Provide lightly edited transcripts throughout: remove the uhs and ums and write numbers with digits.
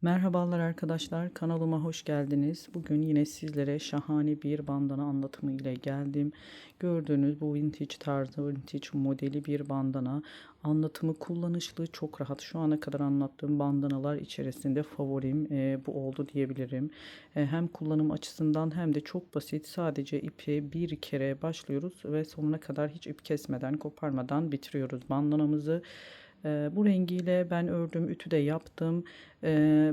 Merhabalar arkadaşlar, kanalıma hoş geldiniz. Bugün yine sizlere şahane bir bandana anlatımı ile geldim. Gördüğünüz bu vintage tarzı, vintage modeli bir bandana. Anlatımı kullanışlı, çok rahat. Şu ana kadar anlattığım bandanalar içerisinde favorim bu oldu diyebilirim. Hem kullanım açısından hem de çok basit. Sadece ipi bir kere başlıyoruz ve sonuna kadar hiç ip kesmeden, koparmadan bitiriyoruz bandanamızı. Bu rengiyle ben ördüm, ütü de yaptım.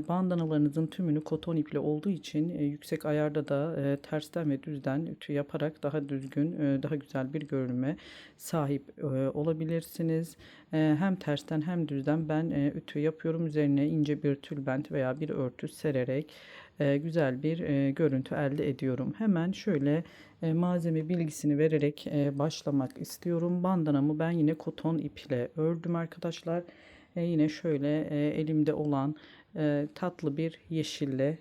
Bandanalarınızın tümünü koton iple olduğu için yüksek ayarda da tersten ve düzden ütü yaparak daha düzgün, daha güzel bir görünüme sahip olabilirsiniz. Hem tersten hem düzden ben ütü yapıyorum. Üzerine ince bir tülbent veya bir örtü sererek güzel bir görüntü elde ediyorum. Hemen şöyle malzeme bilgisini vererek başlamak istiyorum. Bandanamı ben yine koton iple ördüm arkadaşlar. Yine şöyle elimde olan tatlı bir yeşille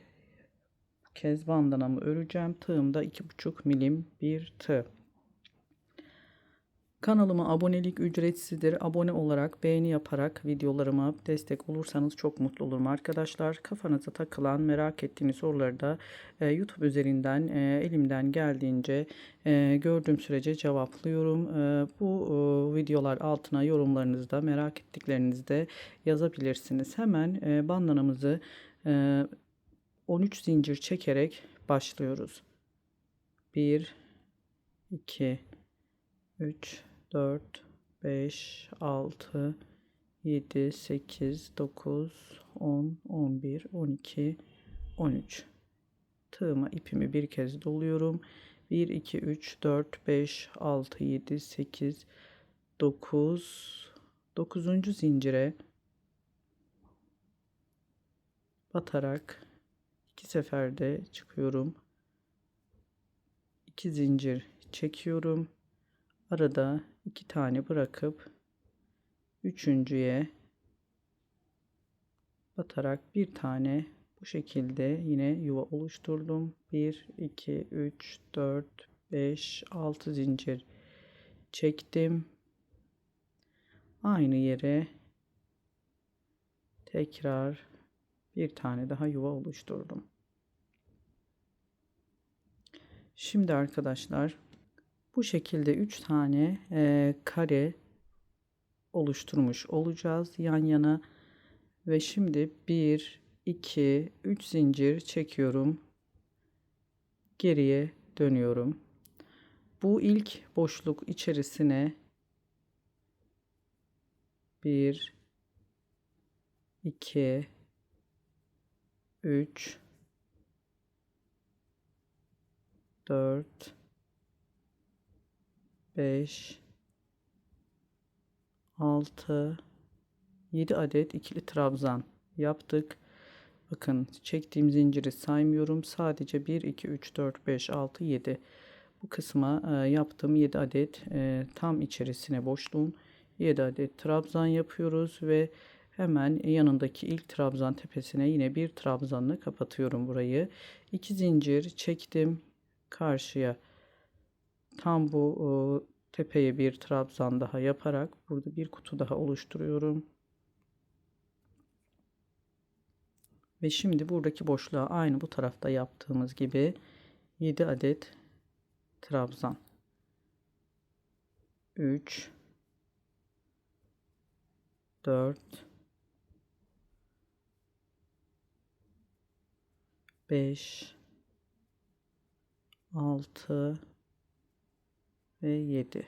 bu kez bandanamı öreceğim. Tığım da 2,5 milim bir tığ. Kanalıma abonelik ücretsizdir. Abone olarak, beğeni yaparak videolarıma destek olursanız çok mutlu olurum arkadaşlar. Kafanıza takılan, merak ettiğiniz soruları da YouTube üzerinden elimden geldiğince gördüğüm sürece cevaplıyorum. Bu videolar altına yorumlarınızda, merak ettiklerinizi de yazabilirsiniz. Hemen bandanamızı 13 zincir çekerek başlıyoruz. 1, 2, 3, 4, 5, 6, 7, 8, 9, 10, 11, 12, 13. Tığıma ipimi bir kez doluyorum. 1, 2, 3, 4, 5, 6, 7, 8, 9. 9. zincire batarak 2 seferde çıkıyorum. 2 zincir çekiyorum. Arada 2 tane bırakıp üçüncüye batarak bir tane bu şekilde yine yuva oluşturdum. 1, 2, 3, 4, 5, 6 zincir çektim. Aynı yere tekrar bir tane daha yuva oluşturdum. Şimdi arkadaşlar bu şekilde 3 tane kare oluşturmuş olacağız yan yana ve şimdi 1, 2, 3 zincir çekiyorum. Geriye dönüyorum. Bu ilk boşluk içerisine 1, 2, 3, 4, 5, 6, 7 adet ikili trabzan yaptık. Bakın çektiğim zinciri saymıyorum. Sadece 1, 2, 3, 4, 5, 6, 7. Bu kısma yaptığım 7 adet tam içerisine boşluğun 7 adet trabzan yapıyoruz ve hemen yanındaki ilk trabzan tepesine yine bir trabzanla kapatıyorum burayı. 2 zincir çektim karşıya. Tam bu tepeye bir trabzan daha yaparak burada bir kutu daha oluşturuyorum. Ve şimdi buradaki boşluğa aynı bu tarafta yaptığımız gibi 7 adet trabzan. 3, 4, 5, 6 ve 7.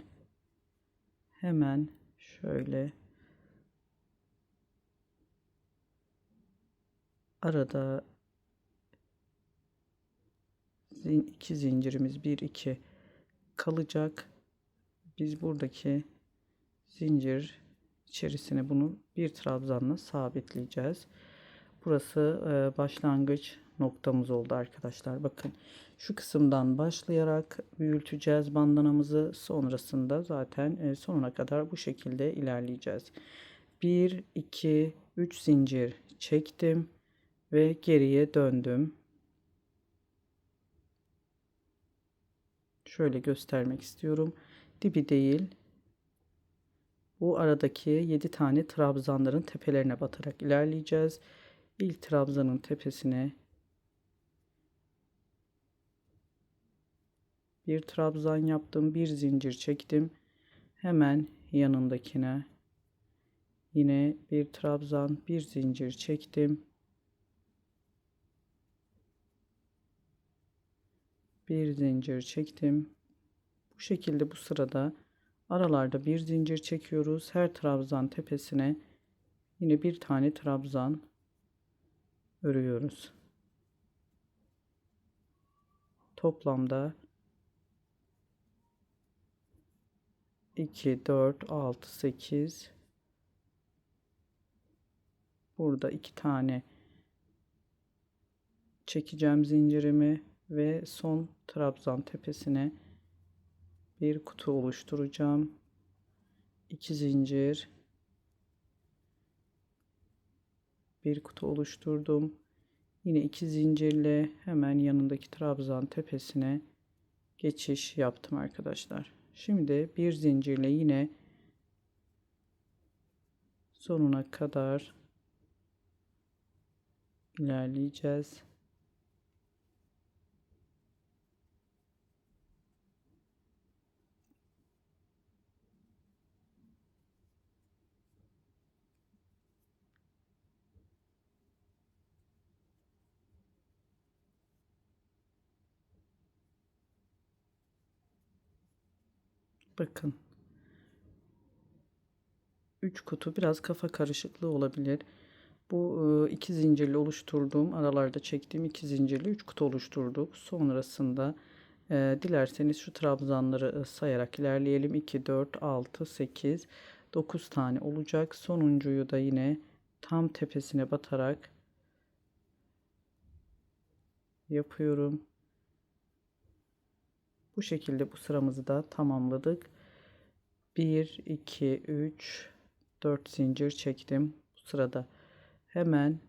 Hemen şöyle arada iki zincirimiz 1 2 kalacak. Biz buradaki zincir içerisine bunu bir trabzanla sabitleyeceğiz. Burası başlangıç noktamız oldu arkadaşlar. Bakın şu kısımdan başlayarak büyüteceğiz bandanamızı. Sonrasında zaten sonuna kadar bu şekilde ilerleyeceğiz. 1, 2, 3 zincir çektim ve geriye döndüm. Şöyle göstermek istiyorum. Dibi değil. Bu aradaki 7 tane trabzanların tepelerine batarak ilerleyeceğiz. ilk trabzanın tepesine bir trabzan yaptım, bir zincir çektim. Hemen yanındakine yine bir trabzan, bir zincir çektim. Bir zincir çektim. Bu şekilde bu sırada aralarda bir zincir çekiyoruz. Her trabzan tepesine yine bir tane trabzan örüyoruz. Toplamda 2, 4, 6, 8. Burada 2 tane çekeceğim zincirimi ve son trabzan tepesine bir kutu oluşturacağım. 2 zincir, bir kutu oluşturdum. Yine 2 zincirle hemen yanındaki trabzan tepesine geçiş yaptım arkadaşlar. Şimdi bir zincirle yine sonuna kadar ilerleyeceğiz. Bakın 3 kutu biraz kafa karışıklığı olabilir. Bu iki zincirli oluşturduğum aralarda çektiğim iki zincirli 3 kutu oluşturduk. Sonrasında dilerseniz şu trabzanları sayarak ilerleyelim. 2, 4, 6, 8, 9 tane olacak. Sonuncuyu da yine tam tepesine batarak yapıyorum. Bu şekilde bu sıramızı da tamamladık. 1, 2, 3, 4 zincir çektim. Bu sırada hemen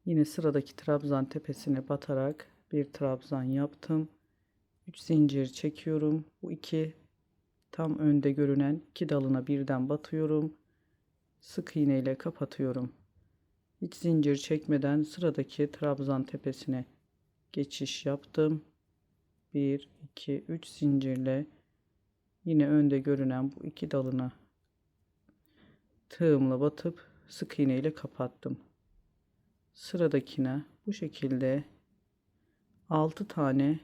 yine sıradaki trabzan tepesine batarak bir trabzan yaptım. 3 zincir çekiyorum. Bu iki tam önde görünen iki dalına birden batıyorum. Sık iğne ile kapatıyorum. Hiç zincir çekmeden sıradaki trabzan tepesine geçiş yaptım. 1, 2, 3 zincirle yine önde görünen bu iki dalına tığımla batıp sık iğne ile kapattım. Sıradakine bu şekilde 6 tane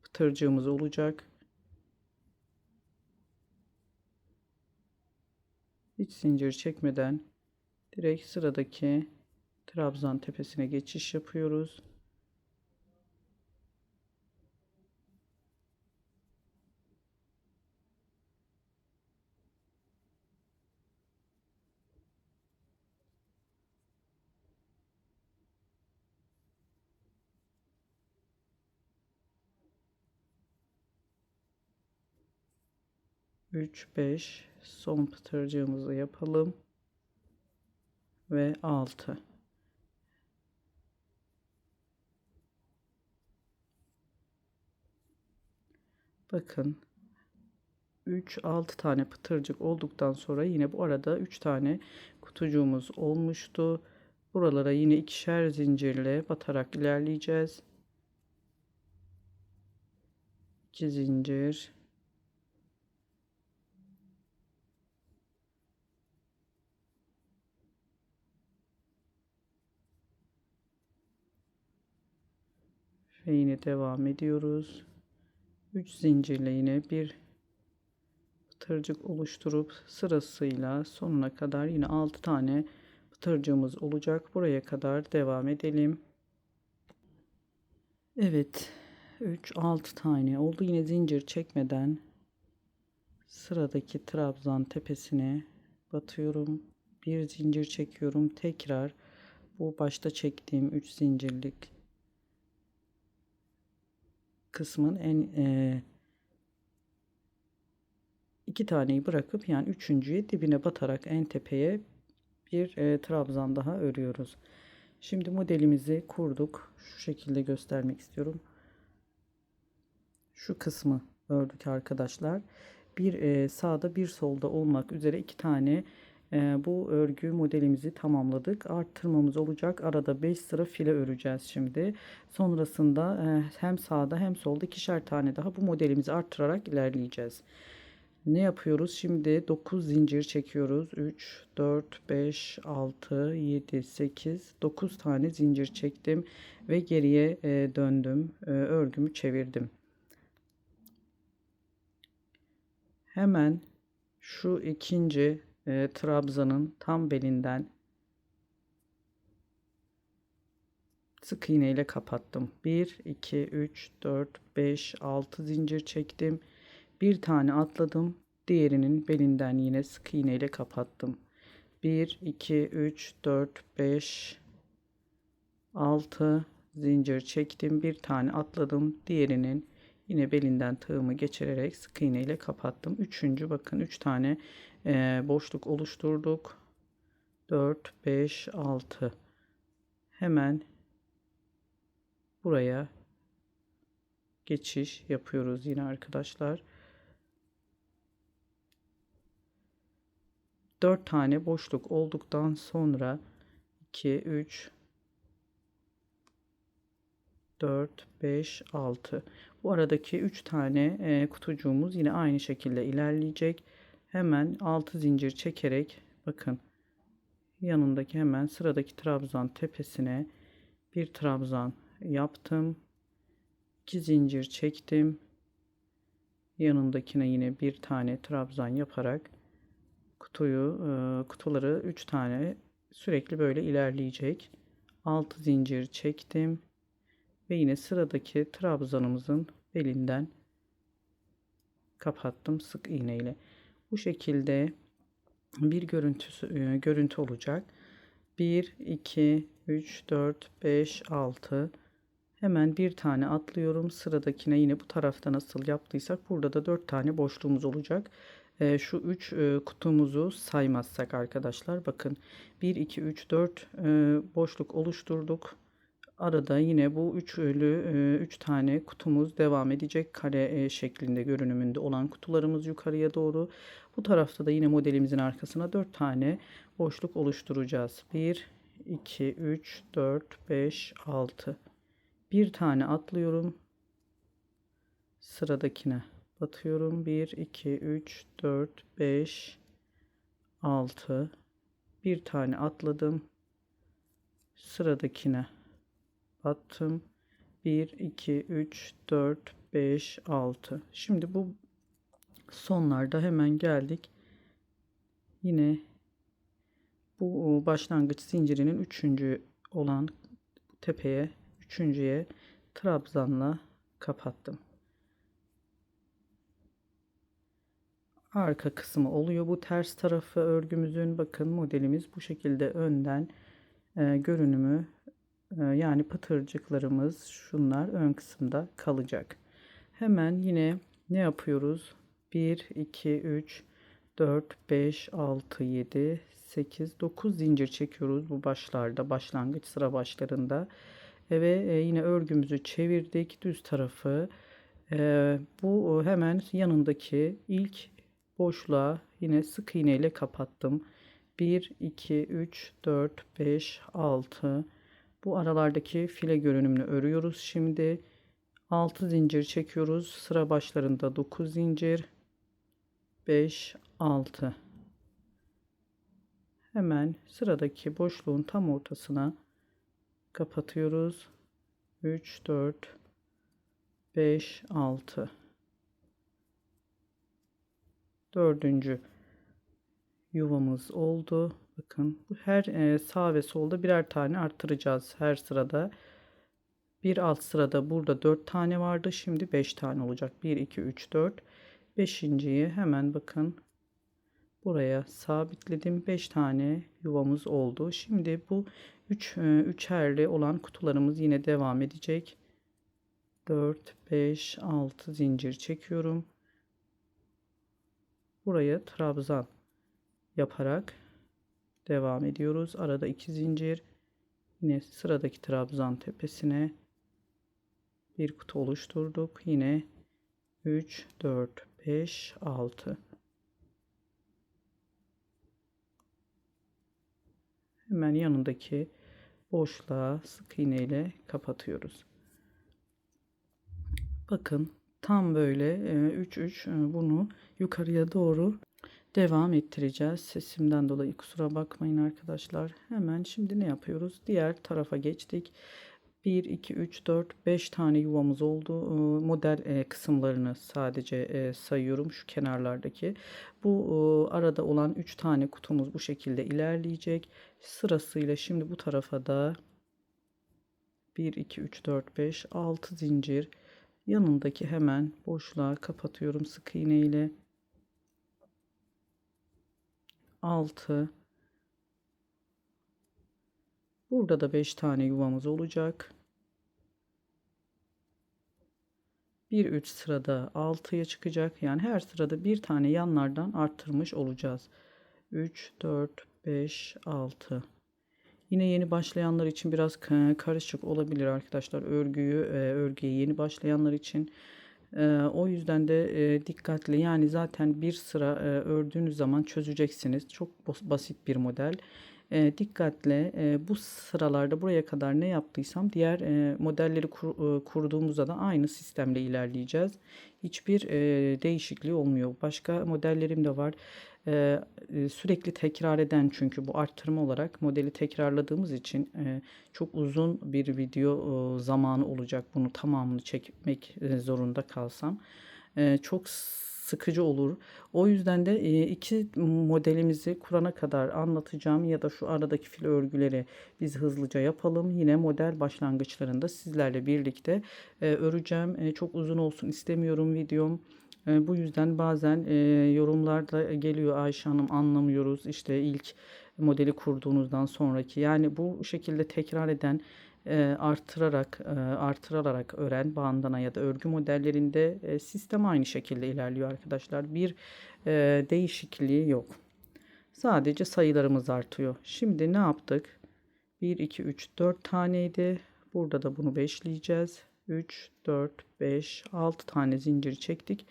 pıtırcığımız olacak. Hiç zincir çekmeden direkt sıradaki trabzan tepesine geçiş yapıyoruz. Üç, 5 son pıtırcığımızı yapalım ve 6. Bakın 3, 6 tane pıtırcık olduktan sonra yine bu arada 3 tane kutucuğumuz olmuştu. Buralara yine ikişer zincirle batarak ilerleyeceğiz. 2 zincir, ve yine devam ediyoruz. 3 zincirle yine bir pıtırcık oluşturup sırasıyla sonuna kadar yine 6 tane pıtırcığımız olacak. Buraya kadar devam edelim. Evet, 3, 6 tane oldu. Yine zincir çekmeden sıradaki trabzan tepesine batıyorum. Bir zincir çekiyorum. Tekrar bu başta çektiğim 3 zincirlik kısmın iki taneyi bırakıp yani üçüncüye dibine batarak en tepeye bir trabzan daha örüyoruz. Şimdi modelimizi kurduk. Şu şekilde göstermek istiyorum. Şu kısmı ördük arkadaşlar. Bir sağda bir solda olmak üzere 2 tane bu örgü modelimizi tamamladık. Arttırmamız olacak. Arada 5 sıra file öreceğiz şimdi. Sonrasında hem sağda hem solda ikişer tane daha bu modelimizi arttırarak ilerleyeceğiz. Ne yapıyoruz? Şimdi 9 zincir çekiyoruz. 3, 4, 5, 6, 7, 8, 9 tane zincir çektim ve geriye döndüm. Örgümü çevirdim. Hemen şu ikinci trabzanın tam belinden sık iğne ile kapattım. 1, 2, 3, 4, 5, 6 zincir çektim. Bir tane atladım. Diğerinin belinden yine sık iğne ile kapattım. 1, 2, 3, 4, 5, 6 zincir çektim. Bir tane atladım. Diğerinin yine belinden tığımı geçirerek sık iğne ile kapattım. Üçüncü, bakın 3 tane boşluk oluşturduk. 4, 5, 6. Hemen buraya geçiş yapıyoruz yine arkadaşlar. 4 tane boşluk olduktan sonra 2, 3, 4, 5, 6. Bu aradaki 3 tane kutucuğumuz yine aynı şekilde ilerleyecek. Hemen 6 zincir çekerek, bakın yanındaki hemen sıradaki trabzan tepesine bir trabzan yaptım. 2 zincir çektim. Yanındakine yine bir tane trabzan yaparak kutuları 3 tane sürekli böyle ilerleyecek. 6 zincir çektim ve yine sıradaki trabzanımızın belinden kapattım sık iğne ile. Bu şekilde bir görüntü olacak. 1, 2, 3, 4, 5, 6. Hemen bir tane atlıyorum. Sıradakine yine bu tarafta nasıl yaptıysak burada da 4 tane boşluğumuz olacak. Şu 3 kutumuzu saymazsak arkadaşlar, bakın 1, 2, 3, 4 boşluk oluşturduk. Arada yine bu 3 tane kutumuz devam edecek. Kare şeklinde görünümünde olan kutularımız yukarıya doğru. Bu tarafta da yine modelimizin arkasına 4 tane boşluk oluşturacağız. 1, 2, 3, 4, 5, 6. Bir tane atlıyorum. Sıradakine batıyorum. 1, 2, 3, 4, 5, 6. Bir tane atladım. Sıradakine battım. 1, 2, 3, 4, 5, 6. Şimdi bu sonlarda hemen geldik. Yine bu başlangıç zincirinin 3. olan tepeye, 3.'ye trabzanla kapattım. Arka kısmı oluyor bu ters tarafı örgümüzün. Bakın modelimiz bu şekilde önden görünümü, yani pıtırcıklarımız şunlar ön kısımda kalacak. Hemen yine ne yapıyoruz? 1, 2, 3, 4, 5, 6, 7, 8, 9 zincir çekiyoruz bu başlarda, başlangıç sıra başlarında. Ve yine örgümüzü çevirdik düz tarafı. Bu hemen yanındaki ilk boşluğa yine sık iğne ile kapattım. 1, 2, 3, 4, 5, 6. Bu aralardaki file görünümünü örüyoruz. Şimdi 6 zincir çekiyoruz. Sıra başlarında 9 zincir, 5, 6. Hemen sıradaki boşluğun tam ortasına kapatıyoruz. 3, 4, 5, 6. Dördüncü yuvamız oldu. Bakın bu her sağ ve solda birer tane arttıracağız her sırada. Bir alt sırada burada 4 tane vardı. Şimdi 5 tane olacak. 1, 2, 3, 4. Beşinciyi hemen bakın buraya sabitledim. 5 tane yuvamız oldu. Şimdi bu üçerli olan kutularımız yine devam edecek. 4, 5, 6 zincir çekiyorum. Buraya trabzan yaparak devam ediyoruz. Arada 2 zincir. Yine sıradaki trabzan tepesine bir kutu oluşturduk. Yine 3, 4, 5, 6. Hemen yanındaki boşluğa sık iğne ile kapatıyoruz. Bakın tam böyle 3 3 bunu yukarıya doğru devam ettireceğiz. Sesimden dolayı kusura bakmayın arkadaşlar. Hemen şimdi ne yapıyoruz? Diğer tarafa geçtik. 1 2 3 4 5 tane yuvamız oldu. Model kısımlarını sadece sayıyorum şu kenarlardaki. Bu arada olan 3 tane kutumuz bu şekilde ilerleyecek. Sırasıyla şimdi bu tarafa da 1 2 3 4 5 6 zincir yanındaki hemen boşluğa kapatıyorum sık iğne ile. 6. Burada da 5 tane yuvamız olacak. Bir üç sırada 6'ya çıkacak. Yani her sırada bir tane yanlardan arttırmış olacağız. 3 4 5 6. Yine yeni başlayanlar için biraz karışık olabilir arkadaşlar. Örgüye yeni başlayanlar için. O yüzden de dikkatli. Yani zaten bir sıra ördüğünüz zaman çözeceksiniz. Çok basit bir model. Dikkatle bu sıralarda buraya kadar ne yaptıysam diğer modelleri kurduğumuzda da aynı sistemle ilerleyeceğiz. Hiçbir değişikliği olmuyor. Başka modellerim de var. Sürekli tekrar eden, çünkü bu arttırma olarak modeli tekrarladığımız için çok uzun bir video zamanı olacak. Bunu tamamını çekmek zorunda kalsam çok sıkıcı olur. O yüzden de iki modelimizi kurana kadar anlatacağım ya da şu aradaki fil örgüleri biz hızlıca yapalım. Yine model başlangıçlarında sizlerle birlikte öreceğim. Çok uzun olsun istemiyorum videom. Bu yüzden bazen yorumlarda geliyor, Ayşe Hanım anlamıyoruz işte ilk modeli kurduğunuzdan sonraki, yani bu şekilde tekrar eden artırarak ören bandana ya da örgü modellerinde sistem aynı şekilde ilerliyor arkadaşlar. Bir değişikliği yok. Sadece sayılarımız artıyor. Şimdi ne yaptık? 1 2 3 4 taneydi. Burada da bunu beşleyeceğiz. 3 4 5 6 tane zincir çektik.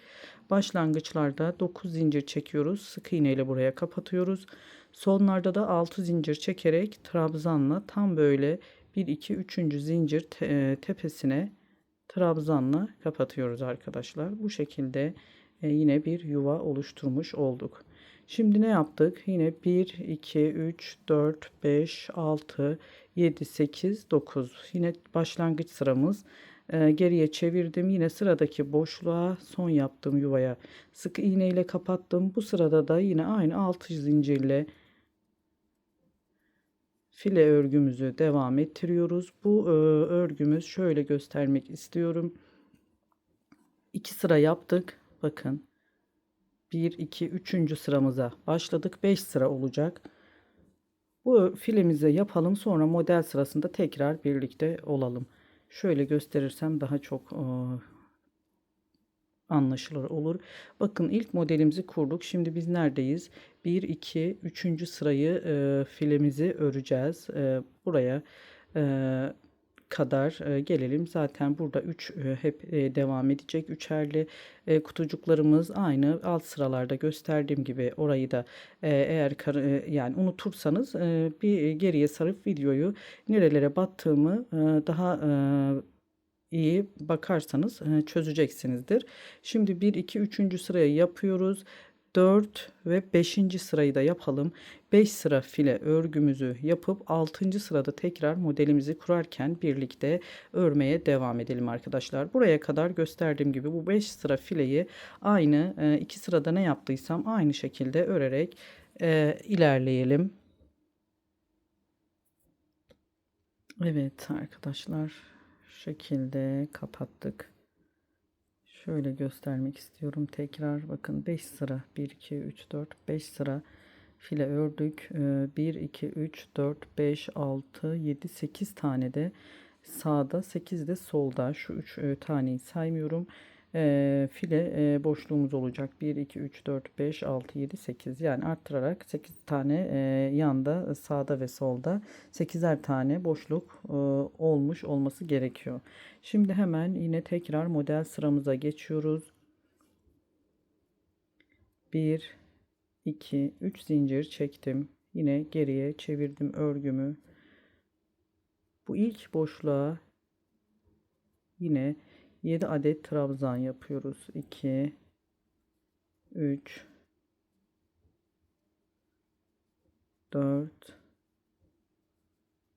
Başlangıçlarda 9 zincir çekiyoruz. Sık iğne ile buraya kapatıyoruz. Sonlarda da 6 zincir çekerek trabzanla tam böyle 1 2 3. zincir tepesine trabzanla kapatıyoruz arkadaşlar. Bu şekilde yine bir yuva oluşturmuş olduk. Şimdi ne yaptık? Yine 1 2 3 4 5 6 7 8 9. Yine başlangıç sıramız. Geriye çevirdim. Yine sıradaki boşluğa son yaptığım yuvaya sık iğne ile kapattım. Bu sırada da yine aynı 6 zincirle file örgümüzü devam ettiriyoruz. Bu örgümüz şöyle göstermek istiyorum. 2 sıra yaptık. Bakın 1 2 3. sıramıza başladık. 5 sıra olacak. Bu filemizi yapalım, sonra model sırasında tekrar birlikte olalım. Şöyle gösterirsem daha çok anlaşılır olur. Bakın ilk modelimizi kurduk. Şimdi biz neredeyiz? 1 2 3. sırayı filemizi öreceğiz. Buraya kadar gelelim. Zaten burada 3 hep devam edecek. Üçerli kutucuklarımız aynı alt sıralarda gösterdiğim gibi, orayı da eğer yani unutursanız bir geriye sarıp videoyu nerelere battığımı daha iyi bakarsanız çözeceksinizdir. Şimdi 1 2 3. sırayı yapıyoruz. 4 ve 5. sırayı da yapalım. 5 sıra file örgümüzü yapıp 6. sırada tekrar modelimizi kurarken birlikte örmeye devam edelim arkadaşlar. Buraya kadar gösterdiğim gibi bu 5 sıra fileyi aynı 2 sırada ne yaptıysam aynı şekilde örerek ilerleyelim. Evet arkadaşlar, şu şekilde kapattık. Şöyle göstermek istiyorum tekrar. Bakın 5 sıra 1 2 3 4 5 sıra file ördük. 1 2 3 4 5 6 7 8 tane de sağda, 8 de solda. Şu 3 taneyi saymıyorum. File boşluğumuz olacak. 1 2 3 4 5 6 7 8, yani arttırarak 8 tane yanda, sağda ve solda 8'er tane boşluk olmuş olması gerekiyor. Şimdi hemen yine tekrar model sıramıza geçiyoruz. 1 2 3 zincir çektim. Yine geriye çevirdim örgümü. Bu ilk boşluğa yine 7 adet trabzan yapıyoruz. 2 3 4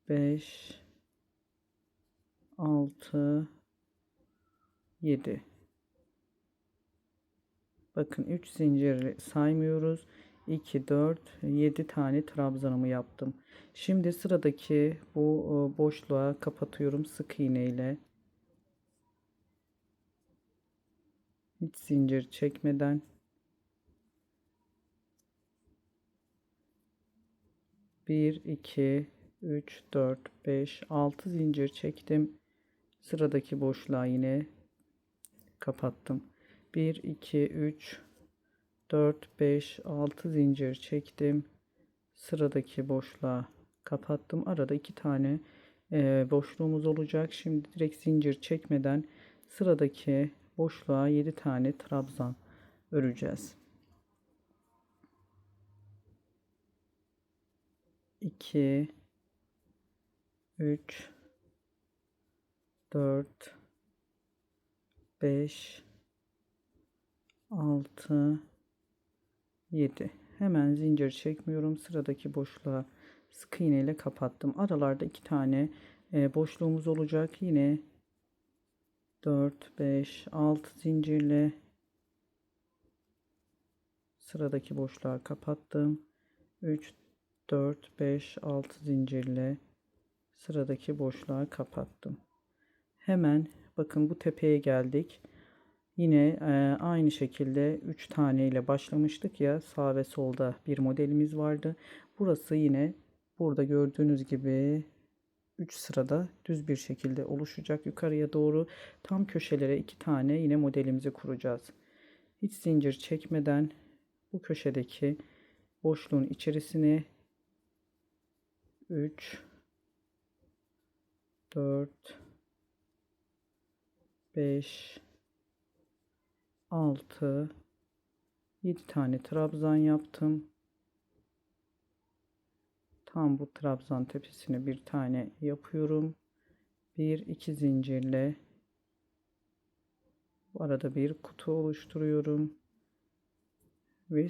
5 6 7. Bakın 3 zincir saymıyoruz. 2 4 7 tane trabzanımı yaptım. Şimdi sıradaki bu boşluğa kapatıyorum sık iğne ile. Hiç zincir çekmeden. Bir, iki, üç, dört, beş, altı zincir çektim. Sıradaki boşluğa yine kapattım. 1 2 3 4 5 6 zincir çektim. Sıradaki boşluğa kapattım. Arada iki tane boşluğumuz olacak. Şimdi direkt zincir çekmeden sıradaki boşluğa 7 tane trabzan öreceğiz. 2 3 4 5 6 7. Hemen zincir çekmiyorum. Sıradaki boşluğa sık iğne ile kapattım. Aralarda iki tane boşluğumuz olacak. Yine 4 5 6 zincirle sıradaki boşluğa kapattım. 3 4 5 6 zincirle sıradaki boşluğa kapattım. Hemen bakın bu tepeye geldik. Yine aynı şekilde 3 tane ile başlamıştık ya, sağ ve solda bir modelimiz vardı. Burası yine burada gördüğünüz gibi 3 sırada düz bir şekilde oluşacak yukarıya doğru. Tam köşelere 2 tane yine modelimizi kuracağız. Hiç zincir çekmeden bu köşedeki boşluğun içerisine 3 4 5 6 7 tane trabzan yaptım. Tam bu trabzan tepesine bir tane yapıyorum. 1 2 zincirle bu arada bir kutu oluşturuyorum. Ve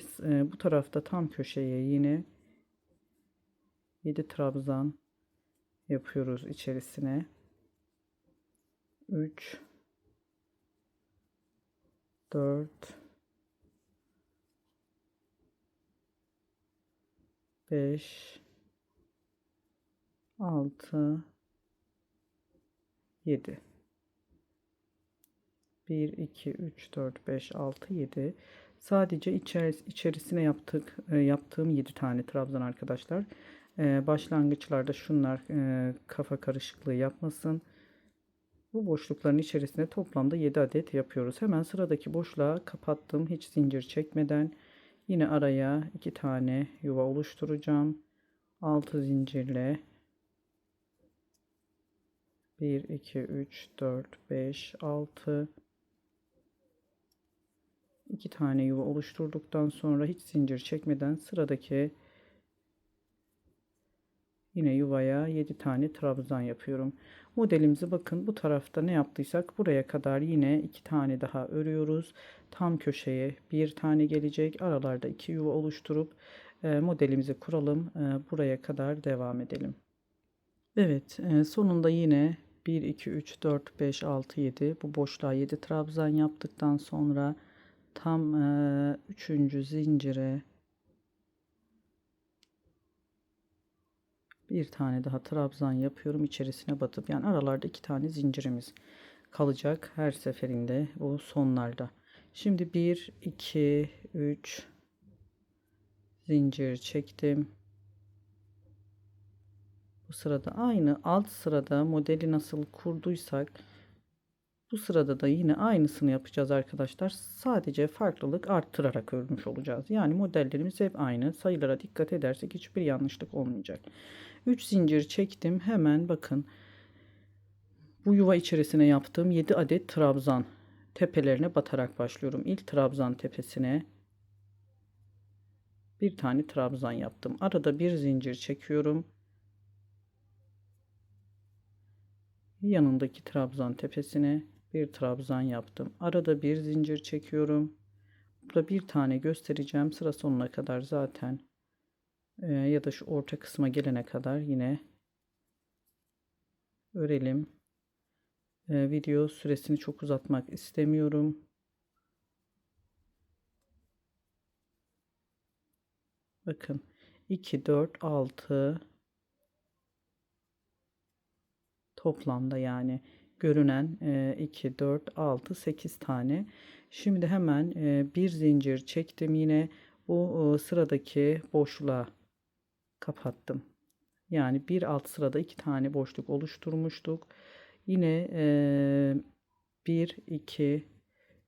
bu tarafta tam köşeye yine 7 trabzan yapıyoruz içerisine. 3 4 5 6 7. 1 2 3 4 5 6 7. Sadece içerisine yaptığım 7 tane trabzan arkadaşlar. Başlangıçlarda şunlar kafa karışıklığı yapmasın. Bu boşlukların içerisine toplamda 7 adet yapıyoruz. Hemen sıradaki boşluğa kapattım. Hiç zincir çekmeden yine araya 2 tane yuva oluşturacağım. 6 zincirle 1 2 3 4 5 6 2 tane yuva oluşturduktan sonra hiç zincir çekmeden sıradaki yine yuvaya 7 tane trabzan yapıyorum. Modelimizi bakın bu tarafta ne yaptıysak buraya kadar yine 2 tane daha örüyoruz. Tam köşeye bir tane gelecek. Aralarda 2 yuva oluşturup modelimizi kuralım. Buraya kadar devam edelim. Evet, sonunda yine 1 2 3 4 5 6 7 bu boşluğa 7 trabzan yaptıktan sonra tam 3. zincire bir tane daha trabzan yapıyorum, içerisine batıp, yani aralarda 2 tane zincirimiz kalacak her seferinde bu sonlarda. Şimdi 1 2 3 zincir çektim. Bu sırada aynı alt sırada modeli nasıl kurduysak bu sırada da yine aynısını yapacağız arkadaşlar. Sadece farklılık arttırarak örmüş olacağız. Yani modellerimiz hep aynı. Sayılara dikkat edersek hiçbir yanlışlık olmayacak. 3 zincir çektim. Hemen bakın. Bu yuva içerisine yaptığım 7 adet trabzan tepelerine batarak başlıyorum. İlk trabzan tepesine Bir tane trabzan yaptım. Arada bir zincir çekiyorum. Yanındaki trabzan tepesine bir trabzan yaptım. Arada bir zincir çekiyorum. Burada bir tane göstereceğim. Sıra sonuna kadar zaten ya da şu orta kısma gelene kadar yine örelim. Video süresini çok uzatmak istemiyorum. Bakın 2, 4, 6 toplamda yani görünen 2, 4, 6, 8 tane. Şimdi hemen bir zincir çektim yine bu sıradaki boşluğa kapattım. Yani bir alt sırada 2 tane boşluk oluşturmuştuk. Yine 1, 2,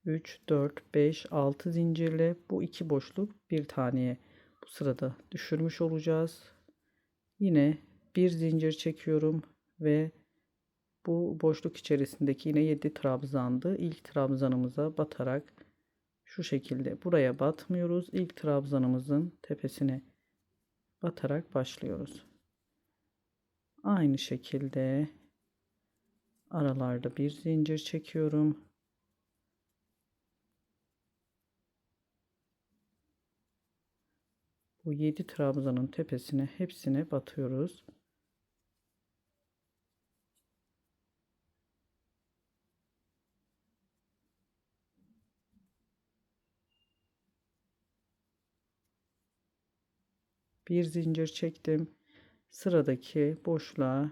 3, 4, 5, 6 zincirle bu iki boşluk bir taneye bu sırada düşürmüş olacağız. Yine bir zincir çekiyorum ve bu boşluk içerisindeki yine 7 trabzandı. İlk trabzanımıza batarak şu şekilde buraya batmıyoruz. İlk trabzanımızın tepesine batarak başlıyoruz. Aynı şekilde aralarda bir zincir çekiyorum. Bu 7 trabzanın tepesine hepsine batıyoruz. Bir zincir çektim. Sıradaki boşluğa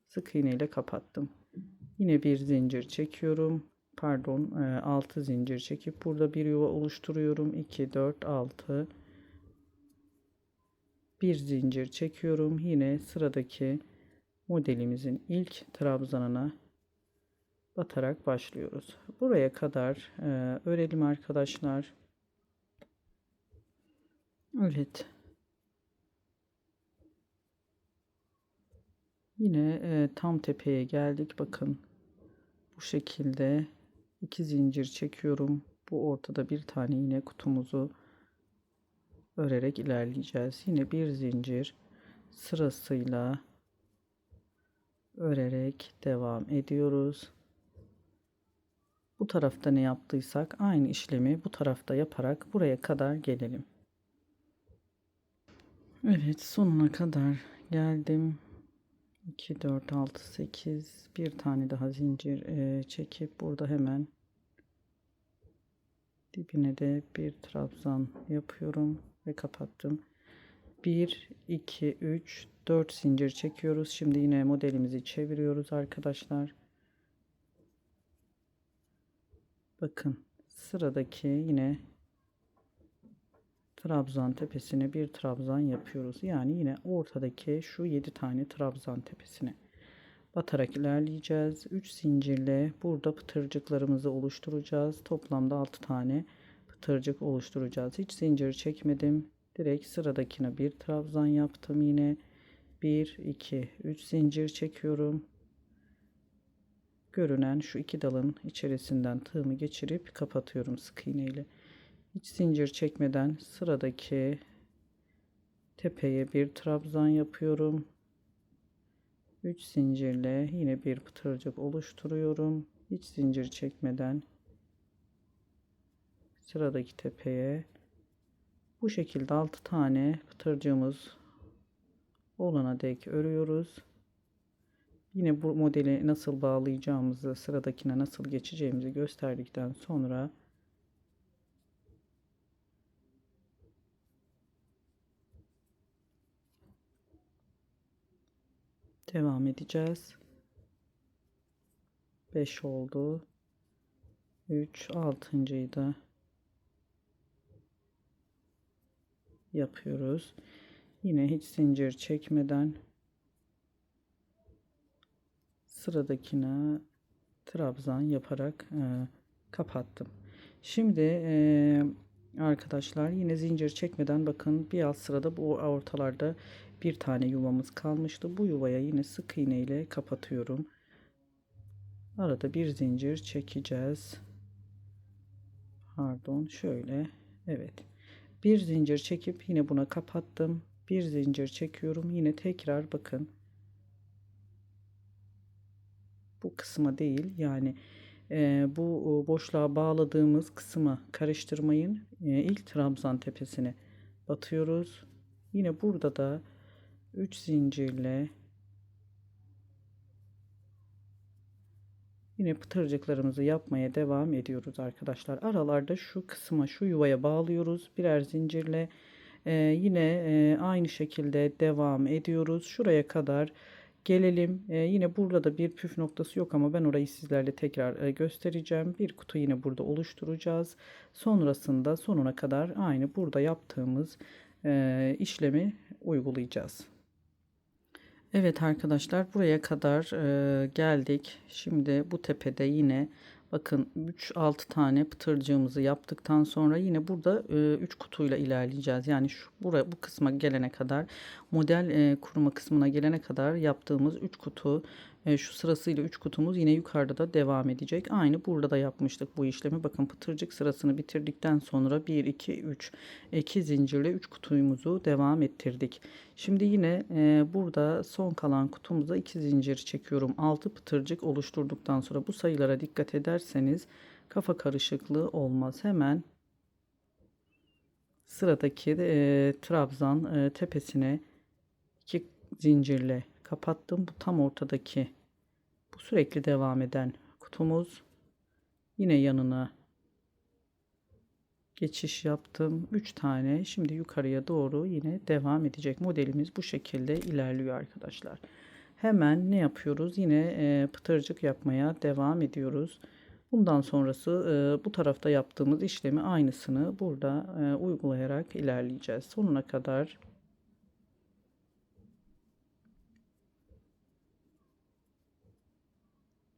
sık iğne ile kapattım. Yine bir zincir çekiyorum. Pardon, 6 zincir çekip burada bir yuva oluşturuyorum. 2, 4, 6. Bir zincir çekiyorum. Yine sıradaki modelimizin ilk trabzanına batarak başlıyoruz. Buraya kadar örelim arkadaşlar. Evet. Yine tam tepeye geldik. Bakın bu şekilde 2 zincir çekiyorum. Bu ortada bir tane yine kutumuzu örerek ilerleyeceğiz. Yine bir zincir sırasıyla örerek devam ediyoruz. Bu tarafta ne yaptıysak aynı işlemi bu tarafta yaparak buraya kadar gelelim. Evet, sonuna kadar geldim. 2, 4, 6, 8 bir tane daha zincir çekip burada hemen dibine de bir trabzan yapıyorum ve kapattım. 1, 2, 3, 4 zincir çekiyoruz. Şimdi yine modelimizi çeviriyoruz arkadaşlar. Bakın sıradaki yine trabzan tepesine bir trabzan yapıyoruz. Yani yine ortadaki şu 7 tane trabzan tepesine batarak ilerleyeceğiz. 3 zincirle burada pıtırcıklarımızı oluşturacağız. Toplamda 6 tane pıtırcık oluşturacağız. Hiç zincir çekmedim. Direkt sıradakine bir trabzan yaptım yine. 1, 2, 3 zincir çekiyorum. Görünen şu iki dalın içerisinden tığımı geçirip kapatıyorum sık iğne ile. Hiç zincir çekmeden sıradaki tepeye bir trabzan yapıyorum. 3 zincirle yine bir pıtırcık oluşturuyorum. Hiç zincir çekmeden sıradaki tepeye bu şekilde 6 tane pıtırcığımız olana dek örüyoruz. Yine bu modeli nasıl bağlayacağımızı, sıradakine nasıl geçeceğimizi gösterdikten sonra devam edeceğiz. 5 oldu. 3, 6.'yı da yapıyoruz. Yine hiç zincir çekmeden sıradakine trabzan yaparak kapattım. Şimdi arkadaşlar yine zincir çekmeden bakın bir alt sırada bu ortalarda bir tane yuvamız kalmıştı. Bu yuvaya yine sık iğne ile kapatıyorum. Arada bir zincir çekeceğiz. Pardon, şöyle. Evet. Bir zincir çekip yine buna kapattım. Bir zincir çekiyorum. Yine tekrar bakın. Bu kısma değil, yani bu boşluğa bağladığımız kısmı karıştırmayın. İlk trabzan tepesine batıyoruz. Yine burada da 3 zincirle yine pıtırcıklarımızı yapmaya devam ediyoruz arkadaşlar. Aralarda şu kısma, şu yuvaya bağlıyoruz birer zincirle. Yine aynı şekilde devam ediyoruz. Şuraya kadar gelelim. Yine burada da bir püf noktası yok ama ben orayı sizlerle tekrar göstereceğim. Bir kutu yine burada oluşturacağız. Sonrasında sonuna kadar aynı burada yaptığımız işlemi uygulayacağız. Evet arkadaşlar, buraya kadar geldik. Şimdi bu tepede yine bakın 3-6 tane pıtırcığımızı yaptıktan sonra yine burada 3 kutuyla ilerleyeceğiz. Yani bu kısma gelene kadar, model kurma kısmına gelene kadar yaptığımız 3 kutu, şu sırasıyla 3 kutumuz yine yukarıda da devam edecek. Aynı burada da yapmıştık bu işlemi. Bakın pıtırcık sırasını bitirdikten sonra 1 2 3 2 zincirle 3 kutumuzu devam ettirdik. Şimdi yine burada son kalan kutumuza 2 zincir çekiyorum. 6 pıtırcık oluşturduktan sonra bu sayılara dikkat ederseniz kafa karışıklığı olmaz. Hemen sıradaki trabzan tepesine 2 zincirle kapattım. Bu tam ortadaki, bu sürekli devam eden kutumuz. Yine yanına geçiş yaptım. 3 tane. Şimdi yukarıya doğru yine devam edecek. Modelimiz bu şekilde ilerliyor arkadaşlar. Hemen ne yapıyoruz? Yine pıtırcık yapmaya devam ediyoruz. Bundan sonrası bu tarafta yaptığımız işlemi aynısını burada uygulayarak ilerleyeceğiz. Sonuna kadar.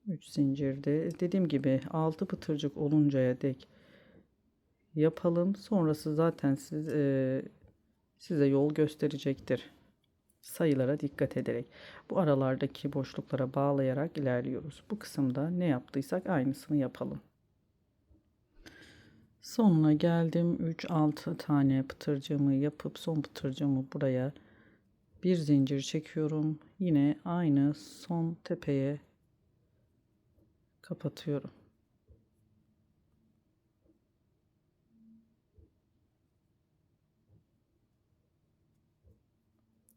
Üç zincirde dediğim gibi 6 pıtırcık oluncaya dek yapalım. Sonrası zaten size yol gösterecektir. Sayılara dikkat ederek bu aralardaki boşluklara bağlayarak ilerliyoruz. Bu kısımda ne yaptıysak aynısını yapalım. Sonuna geldim. 3-6 tane pıtırcığımı yapıp son pıtırcığımı buraya bir zincir çekiyorum. Yine aynı son tepeye kapatıyorum.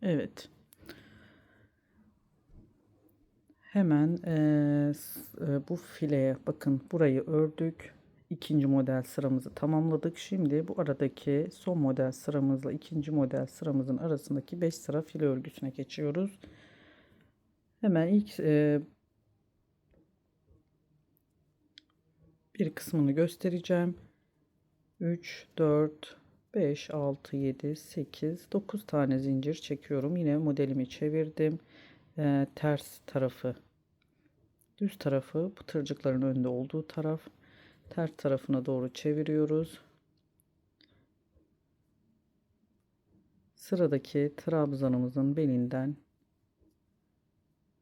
Evet. Hemen bu fileye bakın, burayı ördük. İkinci model sıramızı tamamladık. Şimdi bu aradaki son model sıramızla ikinci model sıramızın arasındaki 5 sıra file örgüsüne geçiyoruz. Hemen ilk bir kısmını göstereceğim. 3 4 5 6 7 8 9 tane zincir çekiyorum. Yine modelimi çevirdim. Ters tarafı, düz tarafı pıtırcıkların önünde olduğu taraf, ters tarafına doğru çeviriyoruz. Sıradaki trabzanımızın belinden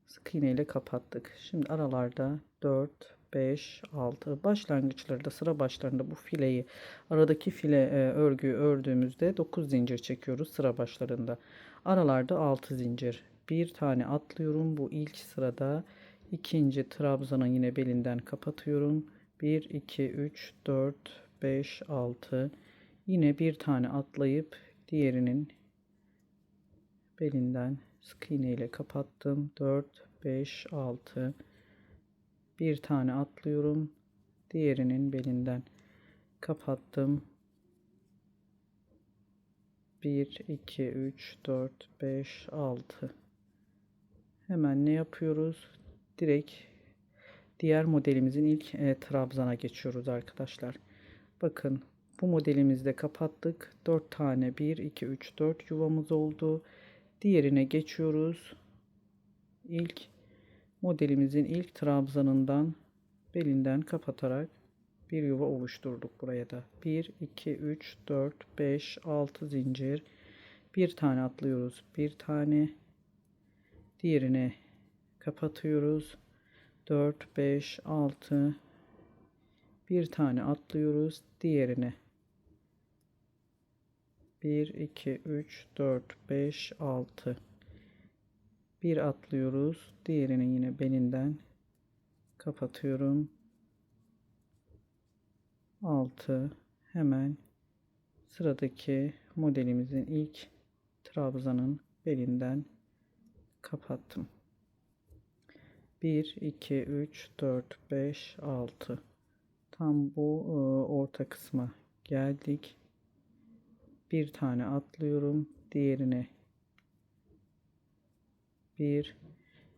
sık iğne ile kapattık. Şimdi aralarda 4 5 6 başlangıçları da, sıra başlarında bu fileyi, aradaki file örgüyü ördüğümüzde 9 zincir çekiyoruz sıra başlarında. Aralarda 6 zincir. Bir tane atlıyorum. Bu ilk sırada ikinci trabzanın yine belinden kapatıyorum. 1 2 3 4 5 6, yine bir tane atlayıp diğerinin belinden sık iğne ile kapattım. 4 5 6, bir tane atlıyorum, diğerinin belinden kapattım. 1 2 3 4 5 6. Hemen ne yapıyoruz? Direkt diğer modelimizin ilk trabzana geçiyoruz arkadaşlar. Bakın, bu modelimizde kapattık. 4 tane 1 2 3 4 yuvamız oldu. Diğerine geçiyoruz. İlk modelimizin ilk trabzanından belinden kapatarak bir yuva oluşturduk buraya da. 1 2 3 4 5 6 zincir. Bir tane atlıyoruz. Bir tane, diğerine kapatıyoruz. 4 5 6, bir tane atlıyoruz, diğerine 1 2 3 4 5 6. Bir atlıyoruz. Diğerinin yine belinden kapatıyorum. 6. Hemen sıradaki modelimizin ilk trabzanın belinden kapattım. 1 2 3 4 5 6. Tam bu orta kısma geldik. Bir tane atlıyorum. Diğerine 1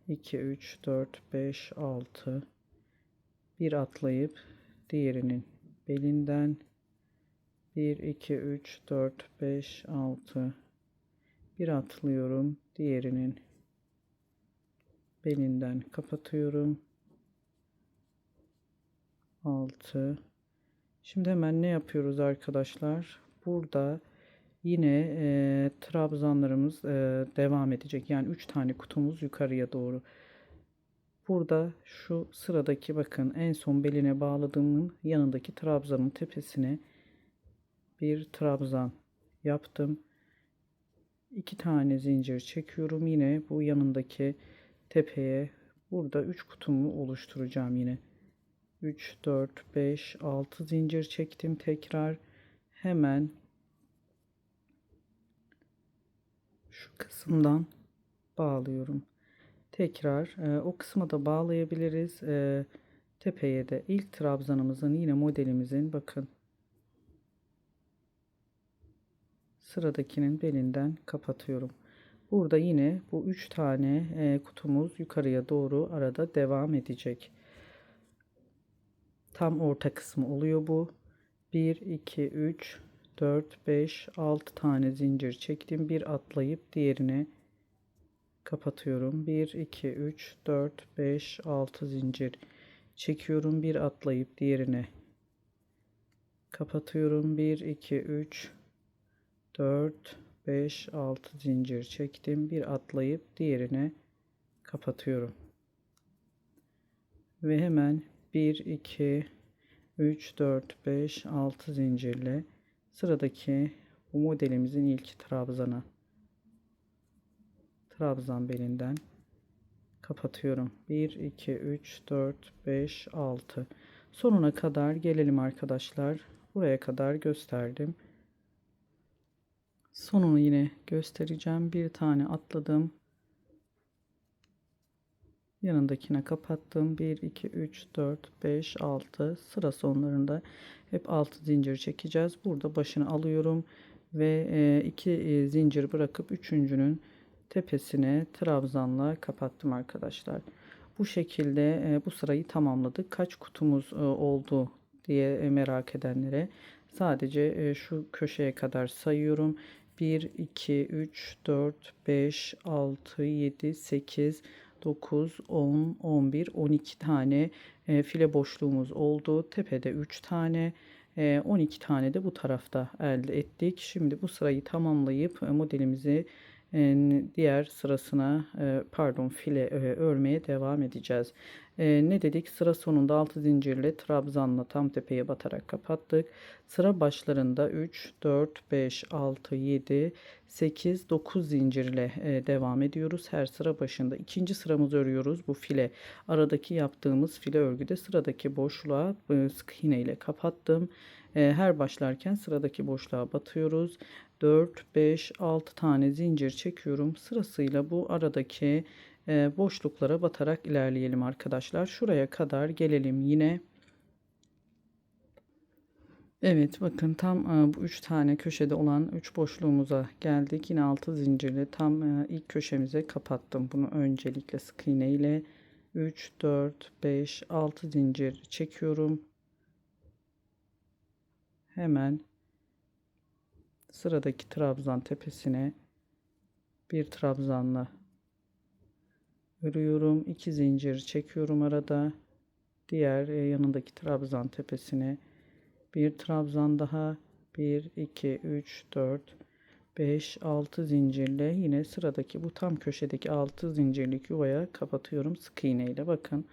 2 3 4 5 6. Bir atlayıp diğerinin belinden 1 2 3 4 5 6. Bir atlıyorum. Diğerinin belinden kapatıyorum. 6. Şimdi hemen ne yapıyoruz arkadaşlar? Burada yine trabzanlarımız devam edecek. Yani 3 tane kutumuz yukarıya doğru. Burada şu sıradaki bakın en son beline bağladığımın yanındaki trabzanın tepesine bir trabzan yaptım. 2 tane zincir çekiyorum. Yine bu yanındaki tepeye burada 3 kutumu oluşturacağım yine. 3 4 5 6 zincir çektim. Tekrar hemen şu kısımdan bağlıyorum. Tekrar o kısma da bağlayabiliriz. Tepeye de ilk trabzanımızın yine modelimizin bakın sıradakinin belinden kapatıyorum. Burada yine bu 3 tane kutumuz yukarıya doğru arada devam edecek. Tam orta kısmı oluyor bu. 1 2 3 4 5 6 tane zincir çektim. Bir atlayıp diğerine kapatıyorum. 1 2 3 4 5 6 zincir çekiyorum. Bir atlayıp diğerine kapatıyorum. 1 2 3 4 5 6 zincir çektim. Bir atlayıp diğerine kapatıyorum. Ve hemen 1 2 3 4 5 6 zincirle sıradaki bu modelimizin ilk trabzan belinden kapatıyorum. 1 2 3 4 5 6 sonuna kadar gelelim arkadaşlar. Buraya kadar gösterdim. Sonunu yine göstereceğim. Bir tane atladım. Yanındakine kapattım. 1 2 3 4 5 6 sıra sonlarında hep 6 zincir çekeceğiz. Burada başını alıyorum ve 2 zincir bırakıp üçüncünün tepesine trabzanla kapattım arkadaşlar. Bu şekilde bu sırayı tamamladık. Kaç kutumuz oldu diye merak edenlere sadece şu köşeye kadar sayıyorum. 1 2 3 4 5 6 7 8 9 10 11 12 tane file boşluğumuz oldu. Tepede 3 tane 12 tane de bu tarafta elde ettik. Şimdi bu sırayı tamamlayıp modelimizi diğer sırasına pardon file örmeye devam edeceğiz. Ne dedik? Sıra sonunda 6 zincirle trabzanla tam tepeye batarak kapattık. Sıra başlarında 3 4 5 6 7 8 9 zincirle devam ediyoruz. Her sıra başında ikinci sıramızı örüyoruz. Bu file aradaki yaptığımız file örgüde sıradaki boşluğa sık iğne ile kapattım. Her başlarken sıradaki boşluğa batıyoruz. 4 5 6 tane zincir çekiyorum. Sırasıyla bu aradaki boşluklara batarak ilerleyelim arkadaşlar. Şuraya kadar gelelim yine. Evet bakın tam bu 3 tane köşede olan 3 boşluğumuza geldik. Yine 6 zincirle tam ilk köşemize kapattım. Bunu öncelikle sık iğne ile 3 4 5 6 zincir çekiyorum. Hemen sıradaki trabzan tepesine bir trabzanla örüyorum. 2 zincir çekiyorum arada. Diğer yanındaki trabzan tepesine bir trabzan daha. 1 2 3 4 5 6 zincirle yine sıradaki bu tam köşedeki 6 zincirlik yuvaya kapatıyorum sık iğne ile. Bakın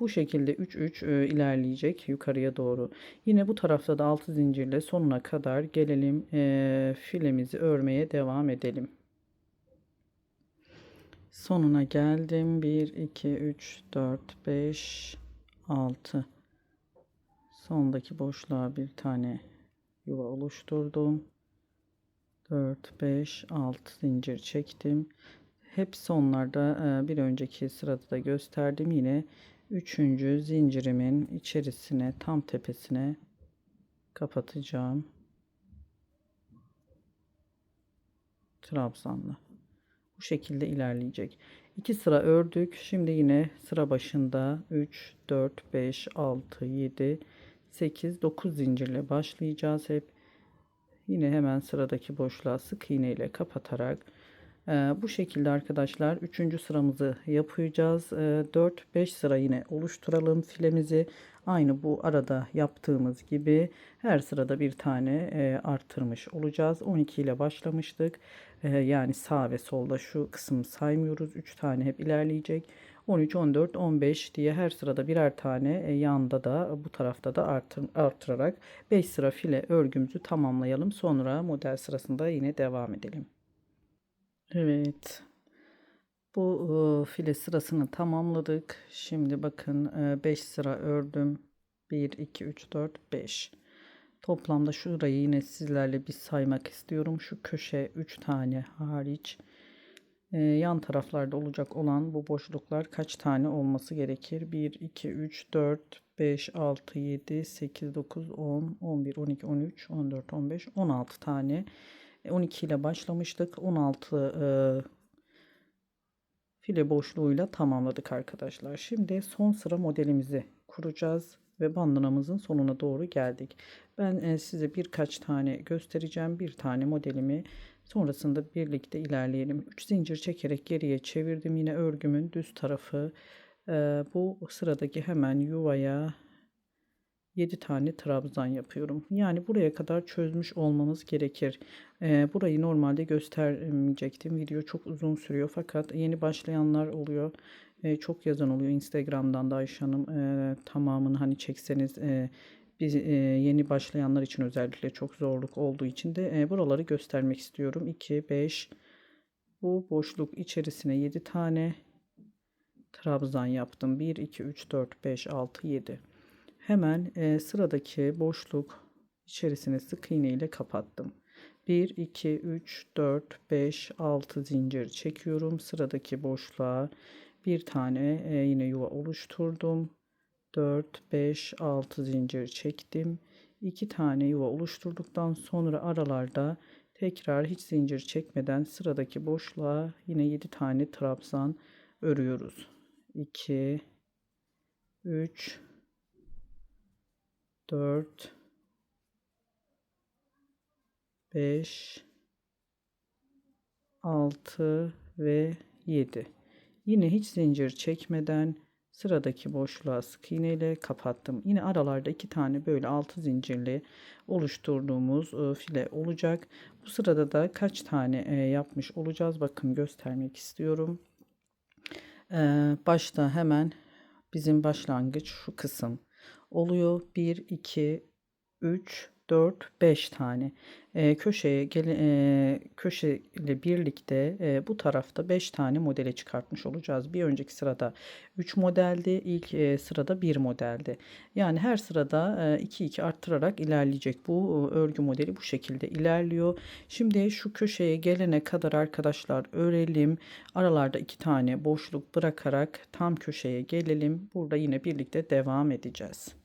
Bu şekilde 3-3 ilerleyecek yukarıya doğru. Yine bu tarafta da 6 zincirle sonuna kadar gelelim. Filemizi örmeye devam edelim. Sonuna geldim. 1 2 3 4 5 6. Sondaki boşluğa bir tane yuva oluşturdum. 4 5 6 zincir çektim. Hep sonlarda bir önceki sırada da gösterdim. Yine 3. zincirimin içerisine, tam tepesine kapatacağım. Trabzanla. Bu şekilde ilerleyecek. 2 sıra ördük. Şimdi yine sıra başında 3 4 5 6 7 8 9 zincirle başlayacağız hep. Yine hemen sıradaki boşluğa sık iğne ile kapatarak bu şekilde arkadaşlar 3. sıramızı yapacağız. 4-5 sıra yine oluşturalım filemizi. Aynı bu arada yaptığımız gibi her sırada bir tane arttırmış olacağız. 12 ile başlamıştık. Yani sağ ve solda şu kısmı saymıyoruz. 3 tane hep ilerleyecek. 13, 14, 15 diye her sırada birer tane yanda da bu tarafta da artırarak 5 sıra file örgümüzü tamamlayalım. Sonra model sırasında yine devam edelim. Evet. Bu file sırasını tamamladık. Şimdi bakın 5 sıra ördüm. 1, 2, 3, 4, 5. Toplamda şurayı yine sizlerle bir saymak istiyorum. Şu köşe 3 tane hariç. Yan taraflarda olacak olan bu boşluklar kaç tane olması gerekir? 1, 2, 3, 4, 5, 6, 7, 8, 9, 10, 11, 12, 13, 14, 15, 16 tane. 12 ile başlamıştık. 16 file boşluğuyla tamamladık arkadaşlar. Şimdi son sıra modelimizi kuracağız ve bandanamızın sonuna doğru geldik. Ben size birkaç tane göstereceğim. Bir tane modelimi sonrasında birlikte ilerleyelim. 3 zincir çekerek geriye çevirdim. Yine örgümün düz tarafı. Bu sıradaki hemen yuvaya 7 tane trabzan yapıyorum. Yani buraya kadar çözmüş olmamız gerekir. Burayı normalde göstermeyecektim. Video çok uzun sürüyor fakat yeni başlayanlar oluyor. Çok yazan oluyor Instagram'dan da Ayşe Hanım. Tamamını hani çekseniz biz yeni başlayanlar için özellikle çok zorluk olduğu için de buraları göstermek istiyorum. 2, 5 bu boşluk içerisine 7 tane trabzan yaptım. 1, 2, 3, 4, 5, 6, 7. Hemen sıradaki boşluk içerisine sık iğne ile kapattım. 1 2 3 4 5 6 zincir çekiyorum. Sıradaki boşluğa bir tane yine yuva oluşturdum. 4 5 6 zincir çektim. 2 tane yuva oluşturduktan sonra aralarda tekrar hiç zincir çekmeden sıradaki boşluğa yine 7 tane trabzan örüyoruz. 2 3 4 5 6 ve 7. Yine hiç zincir çekmeden sıradaki boşluğa sık iğne ile kapattım. Yine aralarda 2 tane böyle 6 zincirli oluşturduğumuz file olacak. Bu sırada da kaç tane yapmış olacağız? Bakın göstermek istiyorum. Başta hemen bizim başlangıç şu kısım oluyor. 1 2 3 4 5 tane köşeye köşe ile birlikte bu tarafta 5 tane modele çıkartmış olacağız. Bir önceki sırada 3 modeldi. İlk sırada 1 modeldi. Yani her sırada 2 2 arttırarak ilerleyecek. Bu örgü modeli bu şekilde ilerliyor. Şimdi şu köşeye gelene kadar arkadaşlar örelim. Aralarda 2 tane boşluk bırakarak tam köşeye gelelim. Burada yine birlikte devam edeceğiz.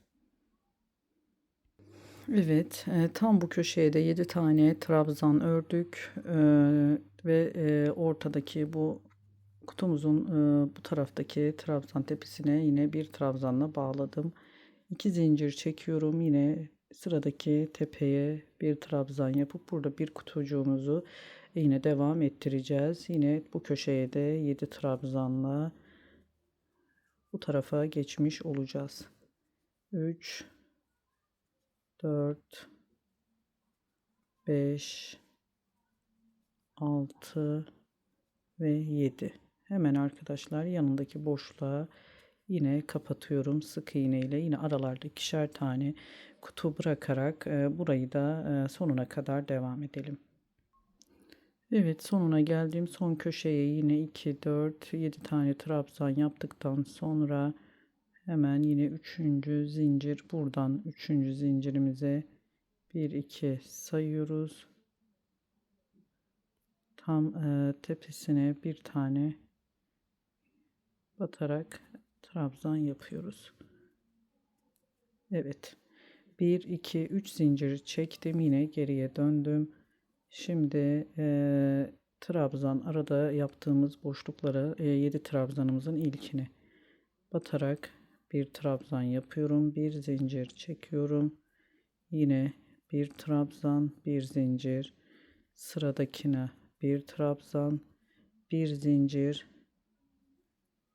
Evet, tam bu köşeye de 7 tane trabzan ördük ve ortadaki bu kutumuzun bu taraftaki trabzan tepesine yine bir trabzanla bağladım. 2 zincir çekiyorum, yine sıradaki tepeye bir trabzan yapıp burada bir kutucuğumuzu yine devam ettireceğiz. Yine bu köşeye de 7 trabzanla bu tarafa geçmiş olacağız. 3 4 5 6 ve 7. Hemen arkadaşlar yanındaki boşluğa yine kapatıyorum sık iğne ile. Yine aralarda ikişer tane kutu bırakarak burayı da sonuna kadar devam edelim. Evet, sonuna geldiğim son köşeye yine 2 4 7 tane trabzan yaptıktan sonra hemen yine üçüncü zincir, buradan üçüncü zincirimize 1 2 sayıyoruz. Tam tepesine bir tane batarak trabzan yapıyoruz. Evet, 1 2 3 zincir çektim, yine geriye döndüm. Şimdi trabzan, arada yaptığımız boşluklara 7 trabzanımızın ilkini batarak bir trabzan yapıyorum, bir zincir çekiyorum, yine bir trabzan, bir zincir, sıradakine bir trabzan, bir zincir,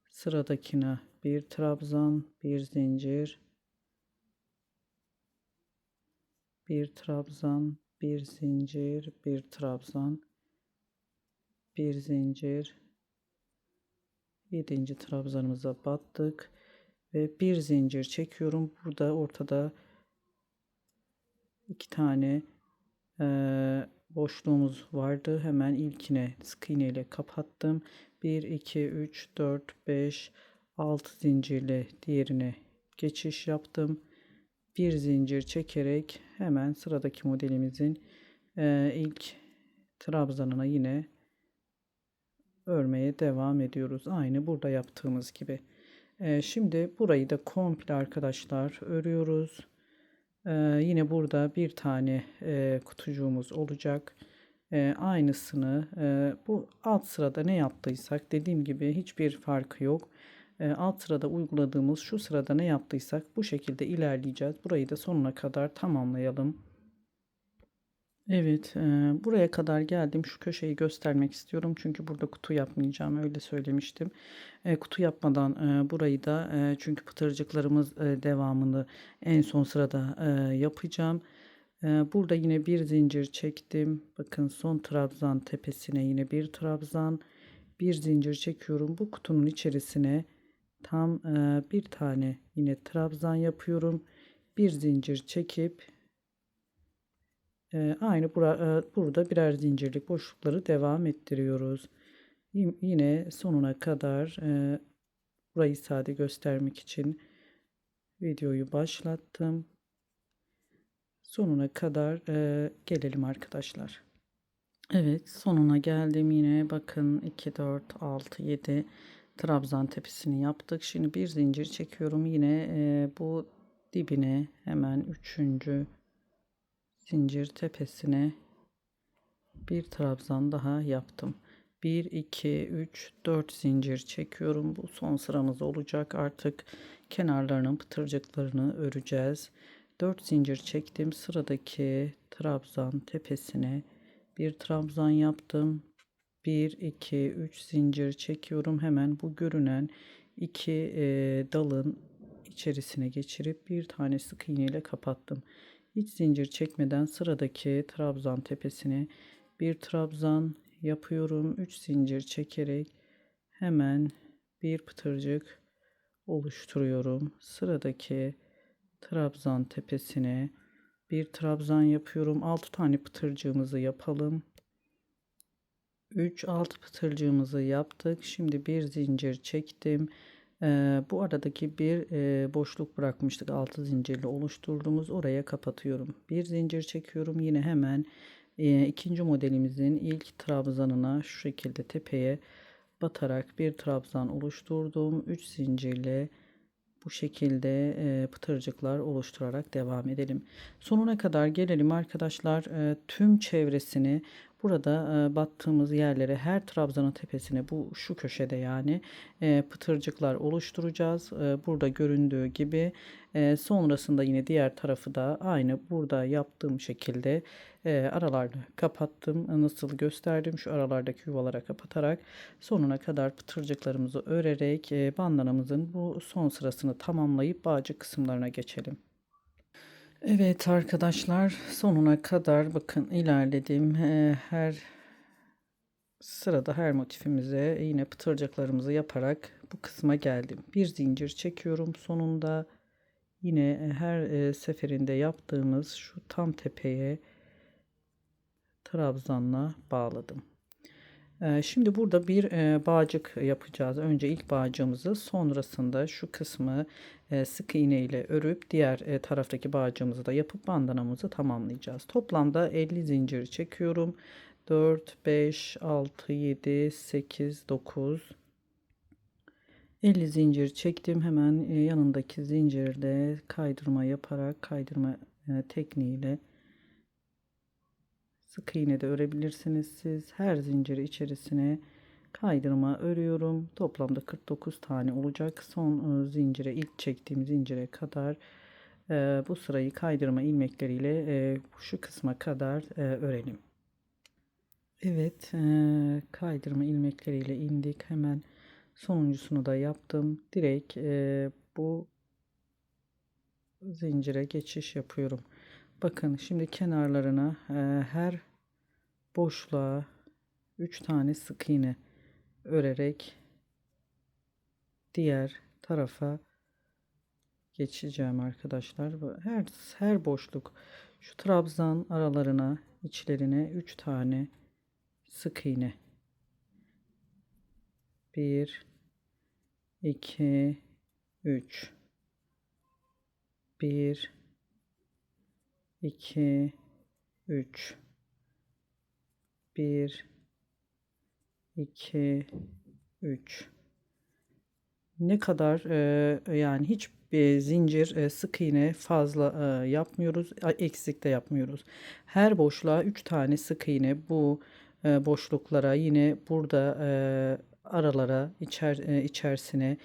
sıradakine bir trabzan, bir zincir, bir trabzan, bir zincir, bir trabzan, bir zincir, 7. trabzanımıza battık ve bir zincir çekiyorum. Burada ortada iki tane boşluğumuz vardı. Hemen ilkine sık iğne ile kapattım. 1 2 3 4 5 6 zincirle diğerine geçiş yaptım. Bir zincir çekerek hemen sıradaki modelimizin ilk trabzanına yine örmeye devam ediyoruz. Aynı burada yaptığımız gibi. Şimdi burayı da komple arkadaşlar örüyoruz. Yine burada bir tane kutucuğumuz olacak. Aynısını bu alt sırada ne yaptıysak, dediğim gibi hiçbir farkı yok. Alt sırada uyguladığımız şu sırada ne yaptıysak bu şekilde ilerleyeceğiz. Burayı da sonuna kadar tamamlayalım. Evet, buraya kadar geldim. Şu köşeyi göstermek istiyorum. Çünkü burada kutu yapmayacağım. Öyle söylemiştim. Kutu yapmadan burayı da çünkü pıtırcıklarımız devamını en son sırada yapacağım. Burada yine bir zincir çektim. Bakın son trabzan tepesine yine bir trabzan. Bir zincir çekiyorum. Bu kutunun içerisine tam bir tane yine trabzan yapıyorum. Bir zincir çekip aynı burada birer zincirlik boşlukları devam ettiriyoruz. Yine sonuna kadar burayı sade göstermek için videoyu başlattım. Sonuna kadar gelelim arkadaşlar. Evet, sonuna geldim. Yine bakın 2 4 6 7 trabzan tepesini yaptık. Şimdi bir zincir çekiyorum. Yine bu dibine hemen üçüncü zincir tepesine bir trabzan daha yaptım. 1 2 3 4 zincir çekiyorum. Bu son sıramız olacak. Artık kenarlarının pıtırcıklarını öreceğiz. 4 zincir çektim. Sıradaki trabzan tepesine bir trabzan yaptım. 1 2 3 zincir çekiyorum. Hemen bu görünen iki dalın içerisine geçirip bir tane sık iğne ile kapattım. Hiç zincir çekmeden sıradaki trabzan tepesine bir trabzan yapıyorum. 3 zincir çekerek hemen bir pıtırcık oluşturuyorum. Sıradaki trabzan tepesine bir trabzan yapıyorum. 6 tane pıtırcığımızı yapalım. 3 6 pıtırcığımızı yaptık. Şimdi bir zincir çektim. Bu aradaki bir boşluk bırakmıştık. 6 zincirli oluşturduğumuz, oraya kapatıyorum. Bir zincir çekiyorum. Yine hemen ikinci modelimizin ilk trabzanına şu şekilde tepeye batarak bir trabzan oluşturdum. 3 zincirle bu şekilde pıtırcıklar oluşturarak devam edelim. Sonuna kadar gelelim arkadaşlar. Tüm çevresini, burada battığımız yerlere, her trabzanın tepesine, bu şu köşede yani pıtırcıklar oluşturacağız. Burada göründüğü gibi. Sonrasında yine diğer tarafı da aynı burada yaptığım şekilde aralarda kapattım. Nasıl gösterdim, şu aralardaki yuvalara kapatarak sonuna kadar pıtırcıklarımızı örerek bandanamızın bu son sırasını tamamlayıp bağcık kısımlarına geçelim. Evet arkadaşlar, sonuna kadar bakın ilerledim. Her Sırada her motifimize yine pıtırcıklarımızı yaparak bu kısma geldim. Bir zincir çekiyorum sonunda. Yine her seferinde yaptığımız şu tam tepeye trabzanla bağladım. Şimdi burada bir bağcık yapacağız. Önce ilk bağcığımızı, sonrasında şu kısmı sık iğne ile örüp diğer taraftaki bağcığımızı da yapıp bandanamızı tamamlayacağız. Toplamda 50 zincir çekiyorum. 4, 5, 6, 7, 8, 9, 50 zincir çektim. Hemen yanındaki zincirde kaydırma yaparak kaydırma tekniğiyle sık iğne de örebilirsiniz siz. Her zinciri içerisine kaydırma örüyorum. Toplamda 49 tane olacak. Son zincire, ilk çektiğim zincire kadar bu sırayı kaydırma ilmekleriyle şu kısma kadar örelim. Evet, kaydırma ilmekleriyle indik. Hemen sonuncusunu da yaptım. Direkt bu zincire geçiş yapıyorum. Bakın şimdi kenarlarına her boşluğa 3 tane sık iğne örerek diğer tarafa geçeceğim arkadaşlar. Her boşluk şu trabzan aralarına, içlerine 3 tane sık iğne. 1 2 3 1 2 3 1 2 3. Ne kadar yani hiç zincir sık iğne fazla yapmıyoruz, eksik de yapmıyoruz. Her boşluğa 3 tane sık iğne, bu boşluklara, yine burada aralara, içerisine,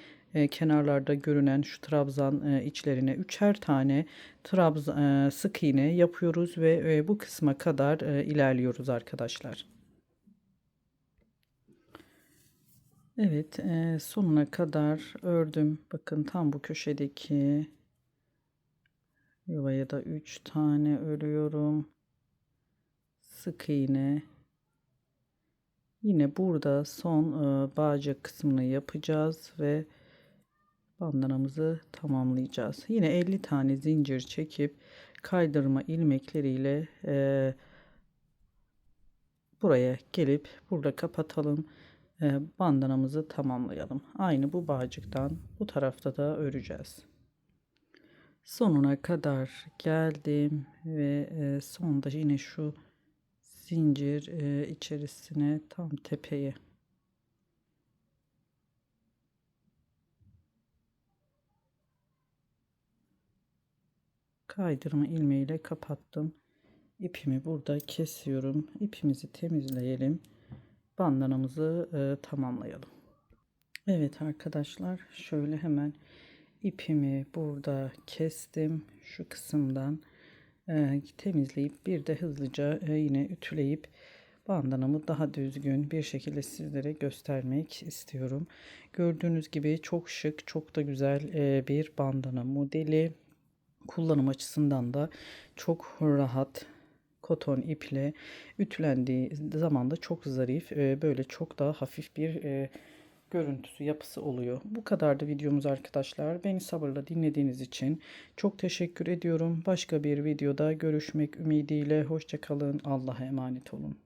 kenarlarda görünen şu trabzan içlerine üçer tane trabzan sık iğne yapıyoruz ve bu kısma kadar ilerliyoruz arkadaşlar. Evet, sonuna kadar ördüm. Bakın tam bu köşedeki yuvaya da 3 tane örüyorum. Sık iğne. Yine burada son bağcık kısmını yapacağız ve bandanamızı tamamlayacağız. Yine 50 tane zincir çekip kaydırma ilmekleriyle buraya gelip burada kapatalım. Bandanamızı tamamlayalım. Aynı bu bağcıktan bu tarafta da öreceğiz. Sonuna kadar geldim ve sonda yine şu zincir içerisine tam tepeye kaydırma ilmeğiyle kapattım. İpimi burada kesiyorum. İpimizi temizleyelim. Bandanamızı tamamlayalım. Evet arkadaşlar, şöyle hemen ipimi burada kestim. Şu kısımdan temizleyip bir de hızlıca yine ütüleyip bandanamı daha düzgün bir şekilde sizlere göstermek istiyorum. Gördüğünüz gibi çok şık, çok da güzel bir bandana modeli. Kullanım açısından da çok rahat. Koton iple ütülendiği zaman da çok zarif, böyle çok daha hafif bir görüntüsü, yapısı oluyor. Bu kadardı videomuz arkadaşlar. Beni sabırla dinlediğiniz için çok teşekkür ediyorum. Başka bir videoda görüşmek ümidiyle. Hoşça kalın. Allah'a emanet olun.